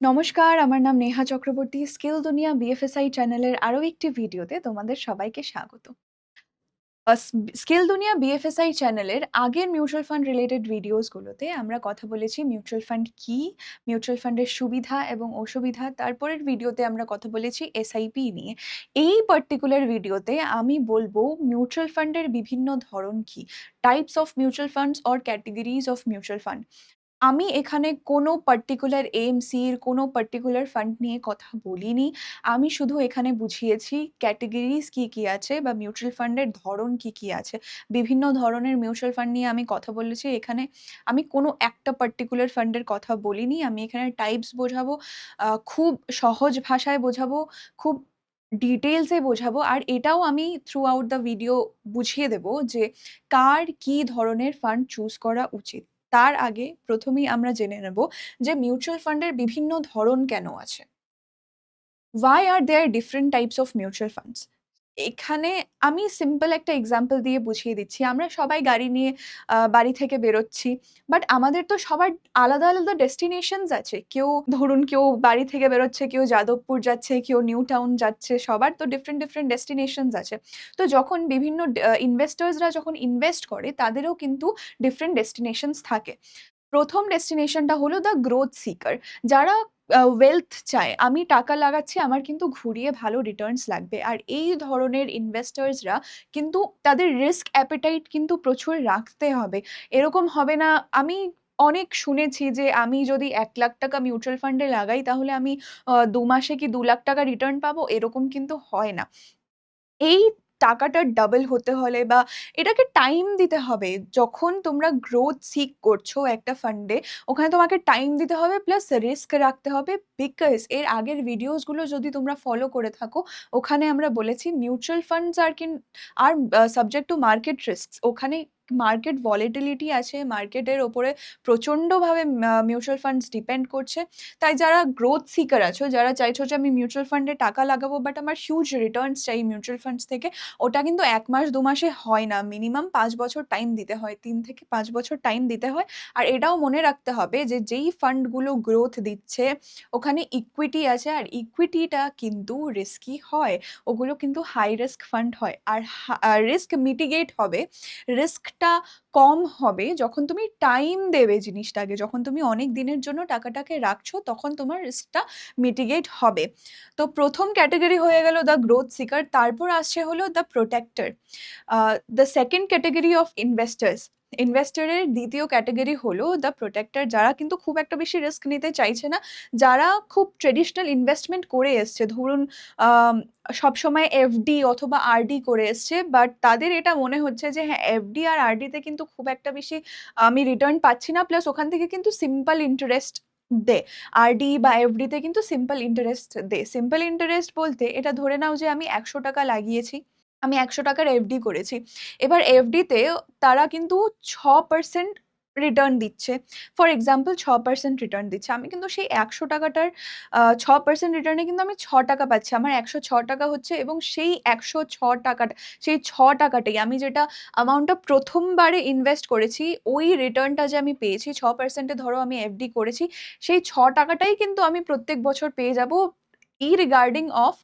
নমস্কার, আমার নাম নেহা চক্রবর্তী। স্কিল দুনিয়া বিএফএসআই চ্যানেলের আরো একটি ভিডিওতে তোমাদের সবাইকে স্বাগত। স্কিল দুনিয়া বিএফএসআই চ্যানেলের আগের মিউচুয়াল ফান্ড রিলেটেড ভিডিওসগুলোতে আমরা কথা বলেছি মিউচুয়াল ফান্ড কি, মিউচুয়াল ফান্ডের সুবিধা এবং অসুবিধা। তারপরের ভিডিওতে আমরা কথা বলেছি এসআইপি নিয়ে। এই পার্টিকুলার ভিডিওতে আমি বলবো মিউচুয়াল ফান্ডের বিভিন্ন ধরন কি, types of mutual funds or categories of mutual fund. আমি এখানে কোনো পার্টিকুলার এএমসির কোনো পার্টিকুলার ফান্ড নিয়ে কথা বলিনি। আমি শুধু এখানে বুঝিয়েছি ক্যাটেগরিজ কি আছে বা মিউচুয়াল ফান্ডের ধরন কি আছে। বিভিন্ন ধরনের মিউচুয়াল ফান্ড নিয়ে আমি কথা বলেছি। এখানে আমি কোনো একটা পার্টিকুলার ফান্ডের কথা বলিনি। আমি এখানে টাইপস বোঝাবো, খুব সহজ ভাষায় বোঝাবো, খুব ডিটেইলসে বোঝাবো। আর এটাও আমি থ্রু আউট দ্য ভিডিও বুঝিয়ে দেব যে কার কি ধরনের ফান্ড চুজ করা উচিত। তার আগে ১ম এই আমরা জেনে নেব যে মিউচুয়াল ফান্ডের বিভিন্ন ধরন কেন আছে? Why are there different types of mutual funds? এখানে আমি সিম্পল একটা এক্সাম্পল দিয়ে বুঝিয়ে দিচ্ছি। আমরা সবাই গাড়ি নিয়ে বাড়ি থেকে বেরোচ্ছি। বাট আমাদের তো সবার আলাদা ডেস্টিনেশনস আছে। কেউ বাড়ি থেকে বেরোচ্ছে, কেউ যাদবপুর যাচ্ছে, কেউ নিউ টাউন যাচ্ছে। সবার তো ডিফারেন্ট ডেস্টিনেশনস আছে। তো যখন বিভিন্ন ইনভেস্টর্সরা যখন ইনভেস্ট করে তাদেরও কিন্তু ডিফারেন্ট ডেস্টিনেশনস থাকে। ১ম ডেস্টিনেশনটা হলো দ্য গ্রোথ সিকার। যারা ওয়েলথ চায়। আমি টাকা লাগাচ্ছি, আমার কিন্তু ঘুরিয়ে ভালো রিটার্নস লাগবে। আর এই ধরনের ইনভেস্টর্সরা কিন্তু তাদের রিস্ক অ্যাপেটাইট কিন্তু প্রচুর রাখতে হবে। এরকম হবে না। আমি অনেক শুনেছি যে আমি যদি ৳১,০০,০০০ মিউচুয়াল ফান্ডে লাগাই তাহলে আমি ২ মাসে কি ৳২,০০,০০০ রিটার্ন পাবো? এরকম কিন্তু হয় না। এই টাকাটা ডাবল হতে হলে বা এটাকে টাইম দিতে হবে। যখন তোমরা গ্রোথ সিক করছো একটা ফান্ডে, ওখানে তোমাকে টাইম দিতে হবে প্লাস রিস্ক রাখতে হবে। বিকজ এর আগের ভিডিওস গুলো যদি তোমরা ফলো করে থাকো, ওখানে আমরা বলেছি মিউচুয়াল ফান্ডস আর সাবজেক্ট টু মার্কেট রিস্কস। ওখানে মার্কেট ভলাটিলিটি আছে। মার্কেটের উপরে প্রচন্ডভাবে মিউচুয়াল ফান্ডস ডিপেন্ড করছে। তাই যারা গ্রোথ সিকার আছো, যারা চাইছো যে আমি মিউচুয়াল ফান্ডে টাকা লাগাবো বাট আমার হিউজ রিটার্নস চাই মিউচুয়াল ফান্ডস থেকে, ওটা কিন্তু ১ মাস ২ মাসে হয় না। মিনিমাম ৫ বছর টাইম দিতে হয়। ৩ থেকে ৫ বছর টাইম দিতে হয়। আর এটাও মনে রাখতে হবে যে যেই ফান্ডগুলো গ্রোথ দিচ্ছে ওখানে ইকুইটি আছে আর ইকুইটিটা কিন্তু রিস্কি হয়। ওগুলো কিন্তু হাই রিস্ক ফান্ড হয়। আর রিস্ক মিটিগেট হবে, রিস্কটা কম হবে যখন তুমি টাইম দেবে জিনিসটাকে। যখন তুমি অনেক দিনের জন্য টাকাটাকে রাখছো তখন তোমার রিস্কটা মিটিগেট হবে। তো ১ম ক্যাটেগরি হয়ে গেল দ্য গ্রোথ সিকার, তারপর আসছে হলো the protector. The second category of investors. ইনভেস্টরের ২য় ক্যাটেগরি হলো দ্য প্রোটেক্টর, যারা কিন্তু খুব একটা বেশি রিস্ক নিতে চাইছে না। যারা খুব ট্র্যাডিশনাল ইনভেস্টমেন্ট করে এসছে। ধরুন আম সবসময় এফডি অথবা আরডি করে এসছে। বাট তাদের এটা মনে হচ্ছে যে হ্যাঁ, এফডি আর আরডিতে কিন্তু খুব একটা বেশি আমি রিটার্ন পাচ্ছি না। প্লাস ওখান থেকে কিন্তু সিম্পল ইন্টারেস্ট দেয়। আরডি বা এফডিতে কিন্তু সিম্পল ইন্টারেস্ট দেয়। সিম্পল ইন্টারেস্ট বলতে এটা ধরে নাও যে আমি ৳১০০ লাগিয়েছি। আমি ৳১০০ র এফডি করেছি। এবার এফডিতে তারা কিন্তু ৬% রিটার্ন দিচ্ছে। ফর এক্সাম্পল ৬% রিটার্ন দিচ্ছে। আমি কিন্তু সেই ৳১০০ টার ৬% রিটার্নে কিন্তু আমি ৳৬ পাচ্ছি। আমার ৳১০৬ হচ্ছে এবং সেই ৳১০৬ সেই ৳৬ আমি যেটা অ্যামাউন্টটা ১ম বারে ইনভেস্ট করেছি, ওই রিটার্নটা যে আমি পেয়েছি ৬% এ ধরো আমি এফডি করেছি, সেই ৳৬ কিন্তু আমি প্রত্যেক বছর পেয়ে যাবো ইরিগার্ডিং অফ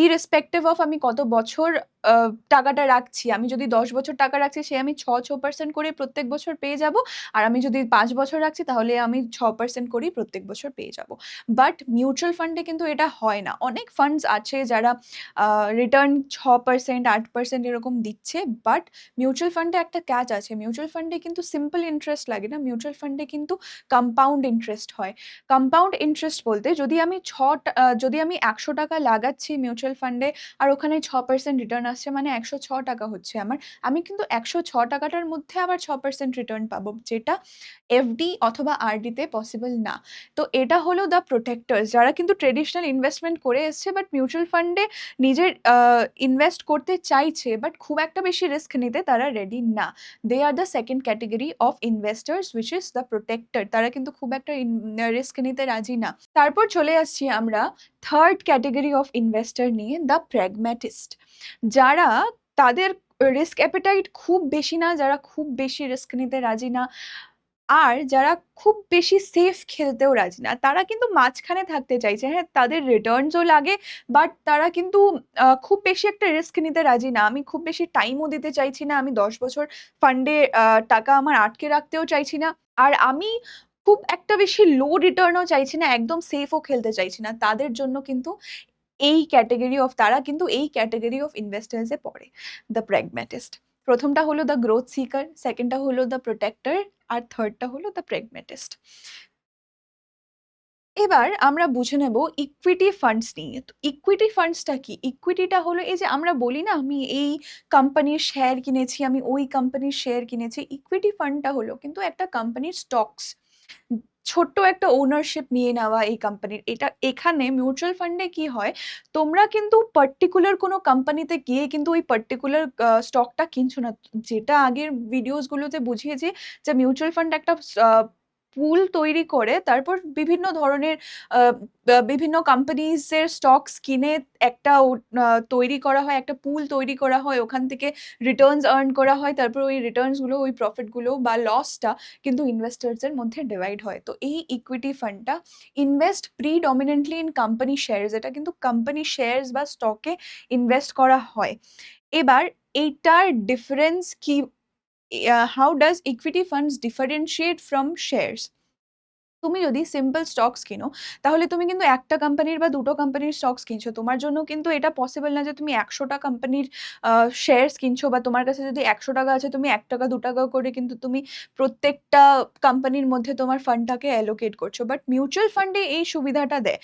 ইরেসপেক্টিভ অফ আমি কত বছর আ টাকাটা রাখছি। আমি যদি ১০ বছর টাকা রাখছি সে আমি ৬% করে প্রত্যেক বছর পেয়ে যাবো। আর আমি যদি ৫ বছর রাখছি তাহলে আমি ৬% করেই প্রত্যেক বছর পেয়ে যাবো। বাট মিউচুয়াল ফান্ডে কিন্তু এটা হয় না। অনেক ফান্ডস আছে যারা আ রিটার্ন ৬%, ৮% এরকম দিচ্ছে। বাট মিউচুয়াল ফান্ডে একটা ক্যাচ আছে। মিউচুয়াল ফান্ডে কিন্তু সিম্পল ইন্টারেস্ট লাগে না। মিউচুয়াল ফান্ডে কিন্তু কম্পাউন্ড ইন্টারেস্ট হয়। কম্পাউন্ড ইন্টারেস্ট বলতে যদি আমি ৳১০০ লাগাচ্ছি মিউচুয়াল ফান্ডে আর ওখানে ৬% রিটার্ন আসছে মানে ৳১০৬ হচ্ছে আমার। আমি কিন্তু ৳১০৬ টার মধ্যে আবার ৬% রিটার্ন পাবো, যেটা এফডি অথবা আরডিতে পসিবল না। তো এটা হলো দ্য প্রোটেক্টরস, যারা কিন্তু ট্র্যাডিশনাল ইনভেস্টমেন্ট করে এসছে বাট মিউচুয়াল ফান্ডে নিজের ইনভেস্ট করতে চাইছে বাট খুব একটা বেশি রিস্ক নিতে তারা রেডি না। They are the second category of investors which is the protector. তারা কিন্তু খুব একটা রিস্ক নিতে রাজি না। তারপর চলে আসছি আমরা 3rd ক্যাটেগরি অফ ইনভেস্টর নিয়ে, দ্য প্র্যাগম্যাটিস্ট। যারা তাদের রিস্ক অ্যাপেটাইট খুব বেশি না, যারা খুব বেশি রিস্ক নিতে রাজি না। আর যারা খুব বেশি সেফ খেলতেও রাজি না, তারা কিন্তু মাঝখানে থাকতে চাইছে। হ্যাঁ, তাদের রিটার্নস ও লাগে, বাট তারা কিন্তু খুব বেশি একটা রিস্ক নিতে রাজি না। আমি খুব বেশি টাইমও দিতে চাইছি না। আমি ১০ বছর ফান্ডে টাকা আমার আটকে রাখতেও চাইছি না। আর আমি খুব একটা বেশি লো রিটার্ন ও চাইছি না, একদম সেফ ও খেলতে চাইছি না। তাদের জন্য কিন্তু তারা কিন্তু এই ক্যাটেগরি অফ ইনভেস্টার্স এ পড়ে। দ্য প্র্যাগম্যাটিস্ট। ১ম টা হলো দ্য গ্রোথ সিকার, 2nd টা হলো দ্য প্রোটেক্টর, আর 3rd টা হলো দ্য প্র্যাগম্যাটিস্ট। এবার আমরা বুঝে নেব ইকুইটি ফান্ডস নিয়ে। তো ইকুইটি ফান্ডসটা কি? ইকুইটিটা হলো এই যে আমরা বলি না, আমি এই কোম্পানির শেয়ার কিনেছি, আমি ওই কোম্পানির শেয়ার কিনেছি। ইকুইটি ফান্ডটা হলো কিন্তু একটা কোম্পানির স্টকস। ছোট্ট একটা ওনারশিপ নিয়ে নেওয়া এই কোম্পানির। এখানে মিউচুয়াল ফান্ডে কি হয়, তোমরা কিন্তু পার্টিকুলার কোনো কোম্পানিতে গিয়ে কিন্তু ওই পার্টিকুলার স্টকটা কিনছো না। যেটা আগের ভিডিওস গুলোতে বুঝিয়েছি যে মিউচুয়াল ফান্ড একটা আ পুল তৈরি করে তারপর বিভিন্ন ধরনের আ আ বিভিন্ন কোম্পানিজ এর স্টকস কিনে একটা তৈরি করা হয়, একটা পুল তৈরি করা হয়। ওখান থেকে রিটার্নস আর্ন করা হয়। তারপর ওই রিটার্নস গুলো, ওই প্রফিট গুলো বা লসটা কিন্তু ইনভেস্টার্স এর মধ্যে ডিভাইড হয়। তো এই ইকুইটি ফান্ডটা invest predominantly in company shares. এটা কিন্তু কোম্পানি শেয়ারস বা স্টকে ইনভেস্ট করা হয়। এবার এইটার ডিফারেন্স কি? How does equity funds differentiate from shares? তুমি যদি সিম্পল স্টকস কিনো, তাহলে তুমি কিন্তু একটা কোম্পানির বা দুটো কোম্পানির স্টকস কিনছো। তোমার জন্য কিন্তু এটা পসিবল না যে তুমি ১০০ টা কোম্পানির শেয়ারস কিনছো, বা তোমার কাছে যদি ৳১০০ আছে, তুমি ৳১, ৳২ করে কিন্তু তুমি প্রত্যেকটা কোম্পানির মধ্যে তোমার ফান্ডটাকে অ্যালোকেট করছো। বাট মিউচুয়াল ফান্ডে এই সুবিধাটা দেয়।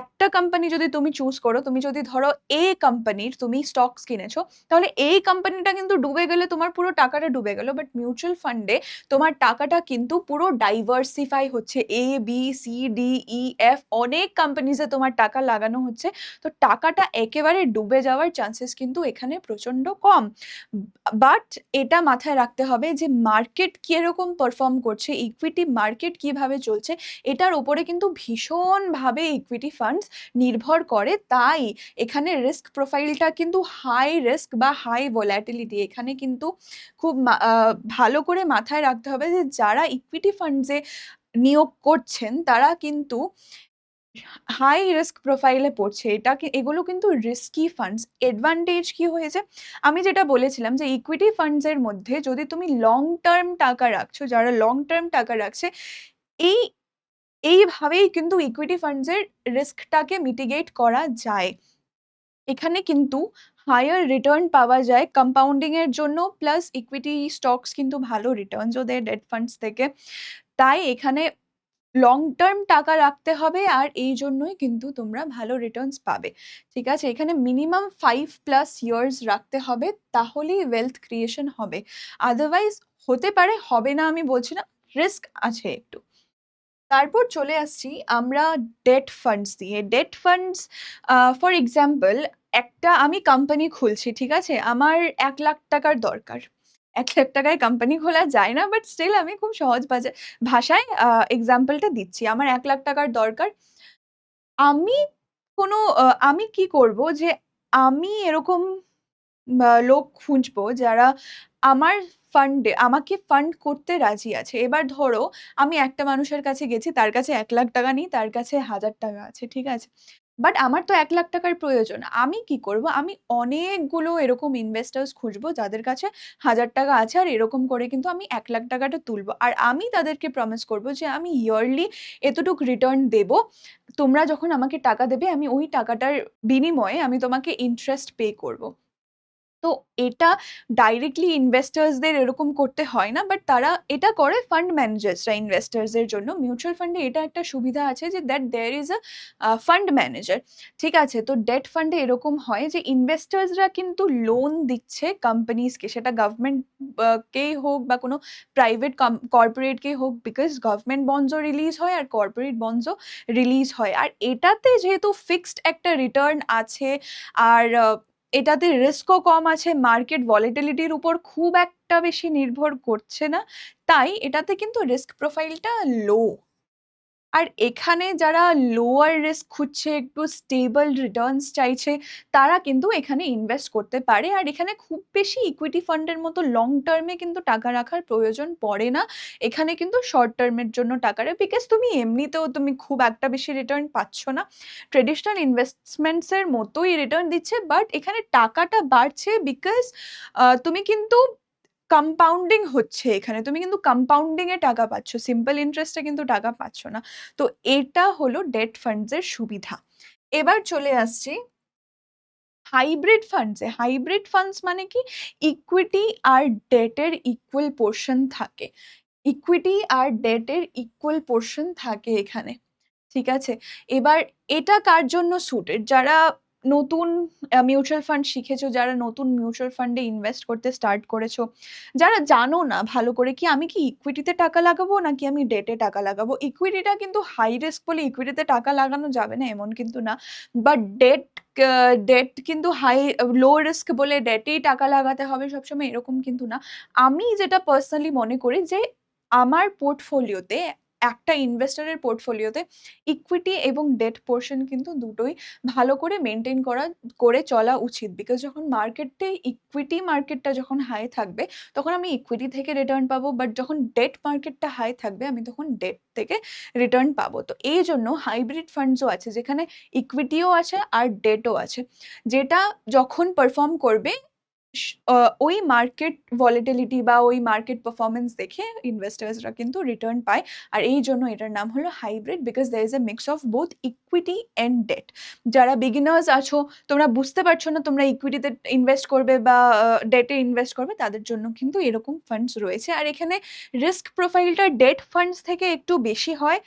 একটা কোম্পানি যদি তুমি চুজ করো, তুমি যদি ধরো A কোম্পানির তুমি স্টকস কিনেছো, তাহলে এই কোম্পানিটা কিন্তু ডুবে গেলে তোমার পুরো টাকাটা ডুবে গেল। বাট মিউচুয়াল ফান্ডে তোমার টাকাটা কিন্তু পুরো ডাইভার্সিফাই হচ্ছে। A, B, C, D, E, F অনেক কোম্পানিজে তোমার টাকা লাগানো হচ্ছে। তো টাকাটা একেবারে ডুবে যাওয়ার চান্সেস কিন্তু এখানে প্রচন্ড কম। বাট এটা মাথায় রাখতে হবে যে মার্কেট কিরকম পারফর্ম করছে, ইকুইটি মার্কেট কিভাবে চলছে, এটার উপরে কিন্তু ভীষণভাবে ইকুইটি ফান্ডস নির্ভর করে। তাই এখানে রিস্ক প্রোফাইলটা কিন্তু হাই রিস্ক বা হাই ভোলাটিলিটি। এখানে কিন্তু খুব ভালো করে মাথায় রাখতে হবে যে যারা ইকুইটি ফান্ডসে নিয়োগ করছেন তারা কিন্তু হাই রিস্ক প্রোফাইলে পড়ছে। এগুলো কিন্তু রিস্কি ফান্ডস। অ্যাডভান্টেজ কি হয়েছে? আমি যেটা বলেছিলাম যে ইকুইটি ফান্ডস এর মধ্যে যদি তুমি লং টার্ম টাকা রাখছো, যারা লং টার্ম টাকা রাখছে, এই এইভাবেই কিন্তু ইকুইটি ফান্ডস এর রিস্কটাকে মিটিগেট করা যায়। এখানে কিন্তু হায়ার রিটার্ন পাওয়া যায় কম্পাউন্ডিং এর জন্য, প্লাস ইকুইটি স্টকস কিন্তু ভালো রিটার্নসও দেয় ডেট ফান্ডস থেকে। তাই এখানে লং টার্ম টাকা রাখতে হবে, আর এইজন্যই কিন্তু তোমরা ভালো রিটার্নস পাবে। ঠিক আছে? এখানে মিনিমাম 5+ ইয়ার্স রাখতে হবে, তাহলেই ওয়েলথ ক্রিয়েশন হবে। আদারওয়াইজ হতে পারে, হবে না আমি বলছি না, রিস্ক আছে একটু। তারপর চলে আসছি আমরা ডেট ফান্ডস দিয়ে। ডেট ফান্ডস ফর এক্সাম্পল, একটা আমি কোম্পানি খুলছি, ঠিক আছে? আমার ৳১,০০,০০০ দরকার। ৳১,০০,০০০ কোম্পানি খোলা যায় না, বাট স্টিল আমি খুব সহজ ভাষায় এক্সাম্পলটা দিচ্ছি। আমার ৳১,০০,০০০ দরকার। আমি আমি কি করব যে আমি এরকম লোক খুঁজবো যারা আমার আমাকে ফান্ড করতে রাজি আছে। এবার ধরো আমি একটা মানুষের কাছে গেছি, তার কাছে ৳১,০০,০০০ নেই, তার কাছে ৳১,০০০ আছে। ঠিক আছে? বাট আমার তো ৳১,০০,০০০ র প্রয়োজন। আমি কি করব? আমি অনেকগুলো এরকম ইনভেস্টর্স খুঁজবো যাদের কাছে ৳১,০০০ আছে, আর এরকম করে কিন্তু আমি ৳১,০০,০০০ টা তুলবো। আর আমি তাদেরকে প্রমিস করব যে আমি ইয়ারলি এতটুক রিটার্ন দেব। তোমরা যখন আমাকে টাকা দেবে, আমি ওই টাকাটার বিনিময়ে আমি তোমাকে ইন্টারেস্ট পে করব। তো এটা ডাইরেক্টলি ইনভেস্টর্সদের এরকম করতে হয় না। বাট তারা এটা করে ফান্ড ম্যানেজার্সরা ইনভেস্টর্সদের জন্য। মিউচুয়াল ফান্ডে এটা একটা সুবিধা আছে যে that there is fund manager. ঠিক আছে? তো ডেট ফান্ডে এরকম হয় যে ইনভেস্টর্সরা কিন্তু লোন দিচ্ছে কোম্পানিজকে, সেটা গভর্নমেন্ট কেই হোক বা কোনো প্রাইভেট কর্পোরেটকেই হোক, বিকজ গভর্নমেন্ট বন্ডসও রিলিজ হয় আর কর্পোরেট বন্ডসও রিলিজ হয়। আর এটাতে যেহেতু ফিক্সড একটা রিটার্ন আছে, আর এটাতে রিস্কও কম আছে, মার্কেট ভলাটিলিটির উপর খুব একটা বেশি নির্ভর করছে না। তাই এটাতে কিন্তু রিস্ক প্রোফাইলটা লো। আর এখানে যারা লোয়ার রিস্ক খুঁজছে, একটু স্টেবল রিটার্নস চাইছে, তারা কিন্তু এখানে ইনভেস্ট করতে পারে। আর এখানে খুব বেশি ইকুইটি ফান্ডের মতো লং টার্মে কিন্তু টাকা রাখার প্রয়োজন পড়ে না। এখানে কিন্তু শর্ট টার্মের জন্য টাকা রাখে, বিকজ তুমি এমনিতেও তুমি খুব একটা বেশি রিটার্ন পাচ্ছ না। ট্রেডিশনাল ইনভেস্টমেন্টস এর মতোই রিটার্ন দিচ্ছে, বাট এখানে টাকাটা বাড়ছে বিকজ তুমি কিন্তু কম্পাউন্ডিং হচ্ছে এখানে। তুমি কিন্তু কম্পাউন্ডিং এ টাকা পাচ্ছ। সিম্পল ইন্টারেস্টে কিন্তু টাকা পাচ্ছ না। তো এটা হলো ডেট ফান্ডস এর সুবিধা। এবার চলে আসছি হাইব্রিড ফান্ডস এ। হাইব্রিড ফান্ডস মানে কি? ইকুইটি আর ডেটের ইকুয়াল পোর্শন থাকে। ইকুইটি আর ডেটের ইকুয়াল পোর্শন থাকে এখানে। ঠিক আছে? এবার এটা কার জন্য সুটেড? যারা নতুন মিউচুয়াল ফান্ড শিখেছো, যারা নতুন মিউচুয়াল ফান্ডে ইনভেস্ট করতে স্টার্ট করেছো, যারা জানো না ভালো করে কি আমি কি ইকুইটিতে টাকা লাগাবো নাকি আমি ডেটে টাকা লাগাবো। ইকুইটিটা কিন্তু হাই রিস্ক বলে ইকুইটিতে টাকা লাগানো যাবে না এমন কিন্তু না। বাট ডেট কিন্তু লো রিস্ক বলে ডেটেই টাকা লাগাতে হবে সবসময় এরকম কিন্তু না। আমি যেটা পার্সোনালি মনে করি যে আমার পোর্টফোলিওতে, একটা ইনভেস্টরের পোর্টফোলিওতে ইকুইটি এবং ডেট পোর্শন কিন্তু দুটোই ভালো করে মেইনটেইন করে চলা উচিত। বিকজ যখন ইকুইটি মার্কেটটা যখন হাই থাকবে, তখন আমি ইকুইটি থেকে রিটার্ন পাবো। বাট যখন ডেট মার্কেটটা হাই থাকবে, আমি তখন ডেট থেকে রিটার্ন পাবো। তো এইজন্য হাইব্রিড ফান্ডসও আছে যেখানে ইকুইটিও আছে আর ডেটও আছে। যেটা যখন পারফর্ম করবে ওই মার্কেট ভলাটিলিটি বা ওই মার্কেট পারফরম্যান্স দেখে ইনভেস্টার্সরা কিন্তু রিটার্ন পায়। আর এইজন্য এটার নাম হলো hybrid, because there is a mix of both equity and debt. যারা বিগিনার্স আছো, তোমরা বুঝতে পারছো না তোমরা ইকুইটিতে ইনভেস্ট করবে বা ডেটে ইনভেস্ট করবে, তাদের জন্য কিন্তু এরকম ফান্ডস রয়েছে। আর এখানে রিস্ক প্রোফাইলটা ডেট ফান্ডস থেকে একটু বেশি হয়,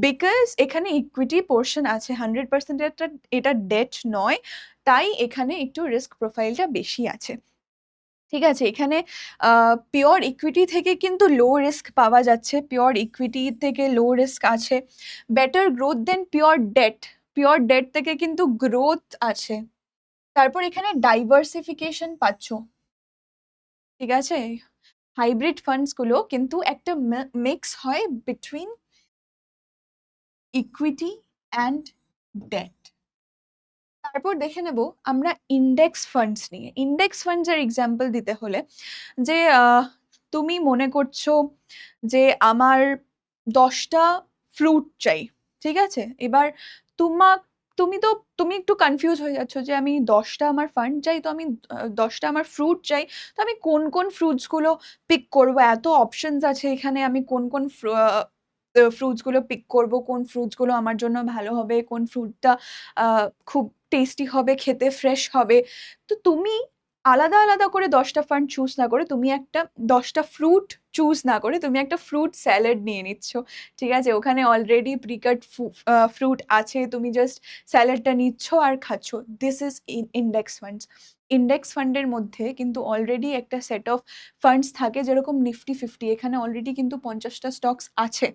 বিকজ এখানে ইকুইটি পোর্শন আছে 100%, এটা ডেট নয়। তাই এখানে একটু রিস্ক প্রোফাইলটা বেশি আছে। ঠিক আছে? এখানে পিওর ইকুইটি থেকে কিন্তু লো রিস্ক পাওয়া যাচ্ছে। পিওর ইকুইটি থেকে লো রিস্ক আছে। বেটার গ্রোথ দেন পিওর ডেট। পিওর ডেট থেকে কিন্তু গ্রোথ আছে। তারপর এখানে ডাইভার্সিফিকেশন পাচ্ছ। ঠিক আছে? হাইব্রিড ফান্ডস গুলো কিন্তু একটা মিক্স হয় বিটুইন ইকুইটি অ্যান্ড ডেট। তারপর দেখে নেব আমরা ইন্ডেক্স ফান্ডস নিয়ে। ইন্ডেক্স ফান্ডস এর এক্সাম্পল দিতে হলে যে তুমি মনে করছো যে আমার ১০টা ফ্রুট চাই। ঠিক আছে? এবার তোমা তুমি তো তুমি একটু কনফিউজ হয়ে যাচ্ছ যে আমি ১০টা আমার ফান্ড চাই, তো আমি ১০টা আমার ফ্রুট চাই। তো আমি কোন ফ্রুটস গুলো পিক করব? এত অপশনস আছে এখানে, আমি কোন ফ্রুটস গুলো পিক করব, কোন ফ্রুটস গুলো আমার জন্য ভালো হবে, কোন ফ্রুটটা খুব টেস্টি হবে, খেতে ফ্রেশ হবে। তো তুমি আলাদা করে ১০টা ফান্ড চুজ না করে, তুমি একটা ১০টা ফ্রুট চুজ না করে তুমি একটা ফ্রুট স্যালাড নিয়ে নিচ্ছ। ঠিক আছে? ওখানে অলরেডি প্রি-কাট ফ্রুট আছে। তুমি জাস্ট স্যালাডটা নিচ্ছ আর খাচ্ছ। This is index funds. Index ফান্ডের মধ্যে কিন্তু অলরেডি একটা সেট অফ ফান্ডস থাকে, যেরকম নিফটি 50, এখানে অলরেডি কিন্তু ৫০টা স্টকস আছে।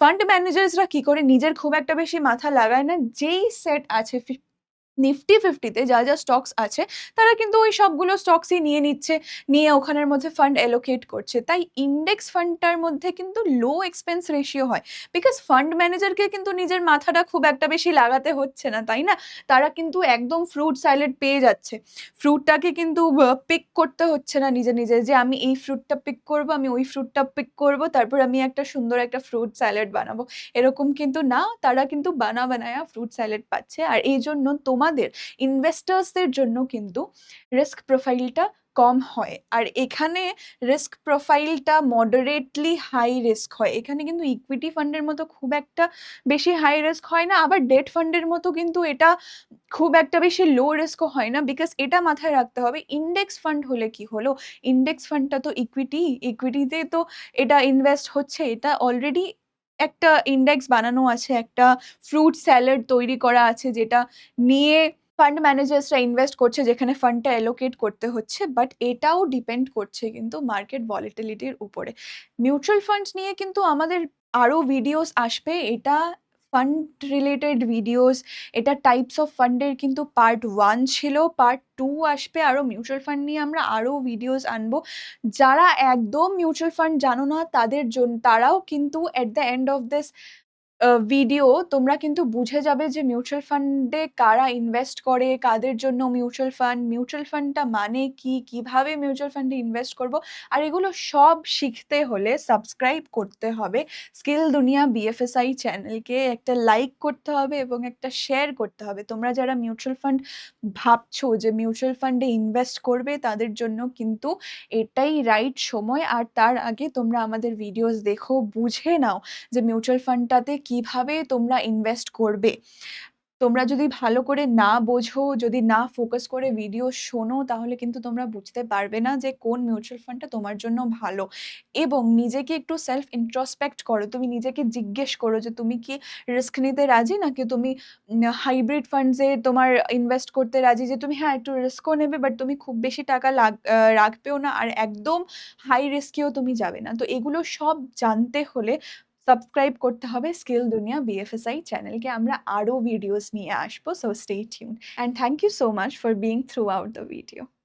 ফান্ড ম্যানেজার্সরা কি করে? নিজের খুব একটা বেশি মাথা লাগায় না। যেই সেট আছে নিফটি 50 তে যা স্টকস আছে, তারা কিন্তু ওই সবগুলো স্টকসই নিয়ে নিচ্ছে। নিয়ে ওখানের মধ্যে ফান্ড অ্যালোকেট করছে। তাই ইন্ডেক্স ফান্ডটার মধ্যে কিন্তু লো এক্সপেন্স রেশিও হয়। বিকজ ফান্ড ম্যানেজারকে কিন্তু নিজের মাথাটা খুব একটা বেশি লাগাতে হচ্ছে না, তাই না? তারা কিন্তু একদম ফ্রুট স্যালাড পেয়ে যাচ্ছে। ফ্রুটটাকে কিন্তু পিক করতে হচ্ছে না নিজে যে আমি এই ফ্রুটটা পিক করব, আমি ওই ফ্রুটটা পিক করব, তারপর আমি একটা সুন্দর একটা ফ্রুট স্যালাড বানাবো। এরকম কিন্তু না, তারা কিন্তু বানায়া ফ্রুট স্যালাড পাচ্ছে। আর এইজন্য তোমাদের ইনভেস্টার্সদের জন্য কিন্তু রিস্ক প্রোফাইলটা কম হয়। আর এখানে রিস্ক প্রোফাইলটা মডারেটলি হাই রিস্ক হয়। এখানে কিন্তু ইকুইটি ফান্ডের মতো খুব একটা বেশি হাই রিস্ক হয় না, আবার ডেট ফান্ডের মতো কিন্তু এটা খুব একটা বেশি লো রিস্কও হয় না। বিকজ এটা মাথায় রাখতে হবে, ইন্ডেক্স ফান্ড হলে কি হলো? ইন্ডেক্স ফান্ডটা তো ইকুইটিতে তো এটা ইনভেস্ট হচ্ছে। এটা অলরেডি একটা ইন্ডেক্স বানানো আছে, একটা ফ্রুট স্যালাড তৈরি করা আছে, যেটা নিয়ে ফান্ড ম্যানেজার্সরা ইনভেস্ট করছে, যেখানে ফান্ডটা অ্যালোকেট করতে হচ্ছে। বাট এটাও ডিপেন্ড করছে কিন্তু মার্কেট ভলাটিলিটির উপরে। মিউচুয়াল ফান্ডস নিয়ে কিন্তু আমাদের আরও ভিডিওস আসবে। এটা ফান্ড রিলেটেড ভিডিওস, এটা টাইপস অফ ফান্ডের কিন্তু পার্ট 1 ছিল, পার্ট 2 আসবে। আরও মিউচুয়াল ফান্ড নিয়ে আমরা আরও ভিডিওস আনবো। যারা একদম মিউচুয়াল ফান্ড জানো না, তারাও কিন্তু at the end of this video তোমরা কিন্তু বুঝে যাবে যে মিউচুয়াল ফান্ডে কারা ইনভেস্ট করে, কাদের জন্য মিউচুয়াল ফান্ডটা মানে কি? কিভাবে মিউচুয়াল ফান্ডে ইনভেস্ট করব? আর এগুলো সব শিখতে হলে সাবস্ক্রাইব করতে হবে স্কিল দুনিয়া বিএফএসআই চ্যানেলকে। একটা লাইক করতে হবে এবং একটা শেয়ার করতে হবে। তোমরা যারা মিউচুয়াল ফান্ড ভাবছো যে মিউচুয়াল ফান্ডে ইনভেস্ট করবে, তাদের জন্য কিন্তু এটাই রাইট সময়। আর তার আগে তোমরা আমাদের ভিডিওস দেখো, বুঝে নাও যে মিউচুয়াল ফান্ডটাতে কিভাবে তোমরা ইনভেস্ট করবে। তোমরা যদি ভালো করে না বোঝো, যদি না ফোকাস করে ভিডিও শোনো, তাহলে কিন্তু তোমরা বুঝতে পারবে না যে কোন মিউচুয়াল ফান্ডটা তোমার জন্য ভালো। এবং নিজেকে একটু সেলফ ইন্ট্রোস্পেক্ট করো। তুমি নিজেকে জিজ্ঞেস করো যে তুমি কি রিস্ক নিতে রাজি? নাকি তুমি হাইব্রিড ফান্ডস এ তোমার ইনভেস্ট করতে রাজি, যে তুমি হ্যাঁ, একটু রিস্কও নেবে বাট তুমি খুব বেশি টাকা রাখবেও না, আর একদম হাই রিস্কেও তুমি যাবে না। তো এগুলো সব জানতে হলে সাবস্ক্রাইব করতে হবে স্কিল দুনিয়া বিএফএসআই চ্যানেলকে। আমরা আরো ভিডিওস নিয়ে আসবো। So stay tuned and thank you so much for being throughout the video.